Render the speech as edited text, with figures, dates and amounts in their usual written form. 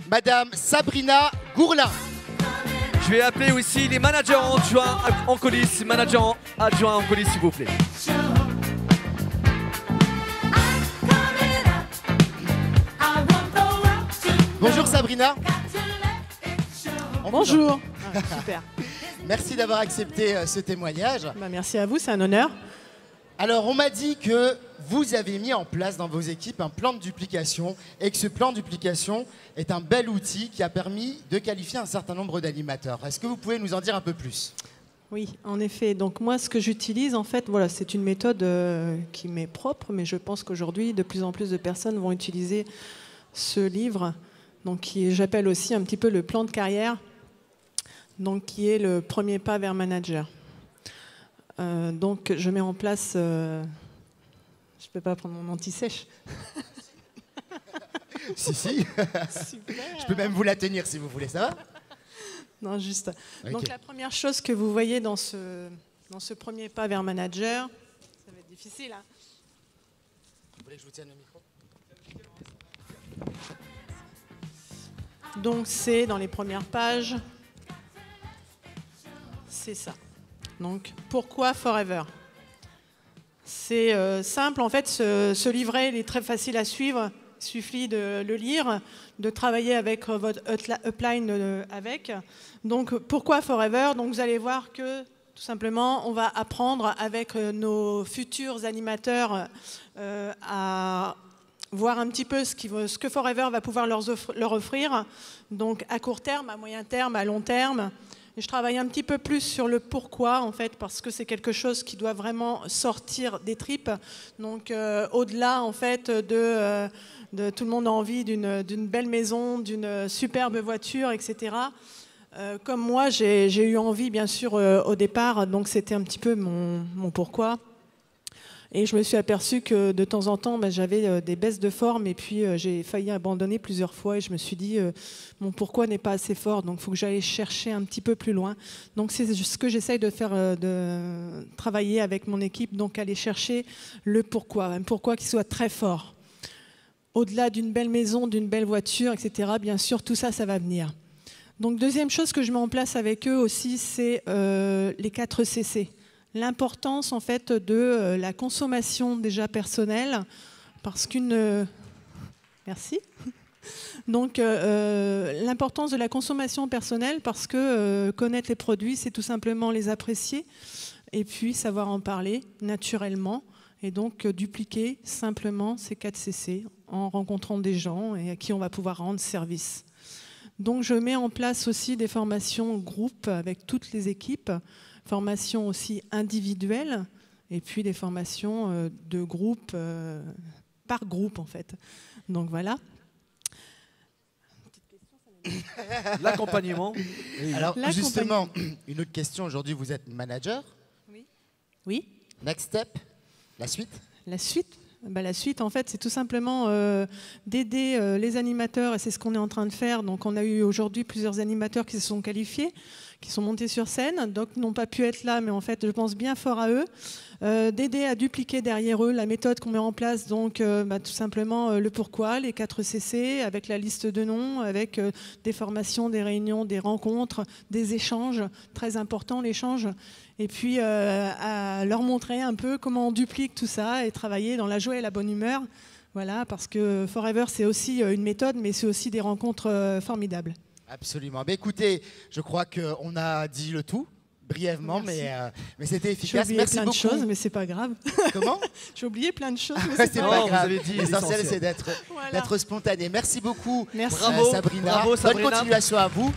Madame Sabrina Gourlin. Je vais appeler aussi les managers adjoints en coulisses, managers adjoints en coulisses, s'il vous plaît. Bonjour Sabrina. Bonjour. Ah, super. Merci d'avoir accepté ce témoignage. Bah, merci à vous, c'est un honneur. Alors, on m'a dit que vous avez mis en place dans vos équipes un plan de duplication et que ce plan de duplication est un bel outil qui a permis de qualifier un certain nombre d'animateurs. Est-ce que vous pouvez nous en dire un peu plus? Oui, en effet. Donc moi, ce que j'utilise, en fait, voilà, c'est une méthode qui m'est propre, mais je pense qu'aujourd'hui, de plus en plus de personnes vont utiliser ce livre, donc qui j'appelle aussi un petit peu le plan de carrière, donc qui est le premier pas vers manager. Donc je mets en place, je ne peux pas prendre mon anti-sèche. Si. Super. Je peux même vous la tenir si vous voulez, ça va? Non, juste. Okay. Donc la première chose que vous voyez dans ce premier pas vers manager, ça va être difficile. Hein. Vous voulez que je vous tienne le micro? Donc c'est dans les premières pages, c'est ça. Donc pourquoi Forever? C'est simple en fait, ce livret il est très facile à suivre, il suffit de le lire, de travailler avec votre upline avec. Donc pourquoi Forever? Donc vous allez voir que tout simplement on va apprendre avec nos futurs animateurs à voir un petit peu ce que Forever va pouvoir leur offrir, donc à court terme, à moyen terme, à long terme. Et je travaille un petit peu plus sur le pourquoi, en fait, parce que c'est quelque chose qui doit vraiment sortir des tripes. Donc, au-delà, en fait, de tout le monde a envie d'une belle maison, d'une superbe voiture, etc. Comme moi, j'ai eu envie, bien sûr, au départ, donc c'était un petit peu mon pourquoi. Et je me suis aperçue que de temps en temps, j'avais des baisses de forme et puis j'ai failli abandonner plusieurs fois et je me suis dit mon pourquoi n'est pas assez fort, donc il faut que j'aille chercher un petit peu plus loin. Donc c'est ce que j'essaye de faire, de travailler avec mon équipe, donc aller chercher le pourquoi, un pourquoi qui soit très fort. Au-delà d'une belle maison, d'une belle voiture, etc., bien sûr, tout ça, ça va venir. Donc deuxième chose que je mets en place avec eux aussi, c'est les 4 CC. L'importance en fait de la consommation déjà personnelle, parce merci. Donc l'importance de la consommation personnelle, parce que connaître les produits, c'est tout simplement les apprécier et puis savoir en parler naturellement et donc dupliquer simplement ces 4 CC en rencontrant des gens et à qui on va pouvoir rendre service. Donc je mets en place aussi des formations groupes avec toutes les équipes, formations aussi individuelles et puis des formations de groupe, par groupe en fait. Donc voilà. L'accompagnement. Alors justement, une autre question. Aujourd'hui, vous êtes manager. Oui. Next step, la suite? La suite, la suite, en fait, c'est tout simplement d'aider les animateurs, et c'est ce qu'on est en train de faire. Donc, on a eu aujourd'hui plusieurs animateurs qui se sont qualifiés, qui sont montés sur scène, donc n'ont pas pu être là, mais en fait, je pense bien fort à eux, d'aider à dupliquer derrière eux la méthode qu'on met en place, donc tout simplement le pourquoi, les 4 CC, avec la liste de noms, avec des formations, des réunions, des rencontres, des échanges, très important l'échange, et puis à leur montrer un peu comment on duplique tout ça et travailler dans la joie et la bonne humeur. Voilà, parce que Forever, c'est aussi une méthode, mais c'est aussi des rencontres formidables. Absolument. Mais écoutez, je crois qu'on a dit le tout, brièvement, mais c'était efficace. J'ai oublié plein de choses, mais c'est pas grave. Comment? J'ai oublié plein de choses, mais c'est pas pas grave. grave. L'essentiel, c'est d'être spontané. Merci beaucoup, Merci. Sabrina. Bravo, Sabrina. Bonne continuation à vous.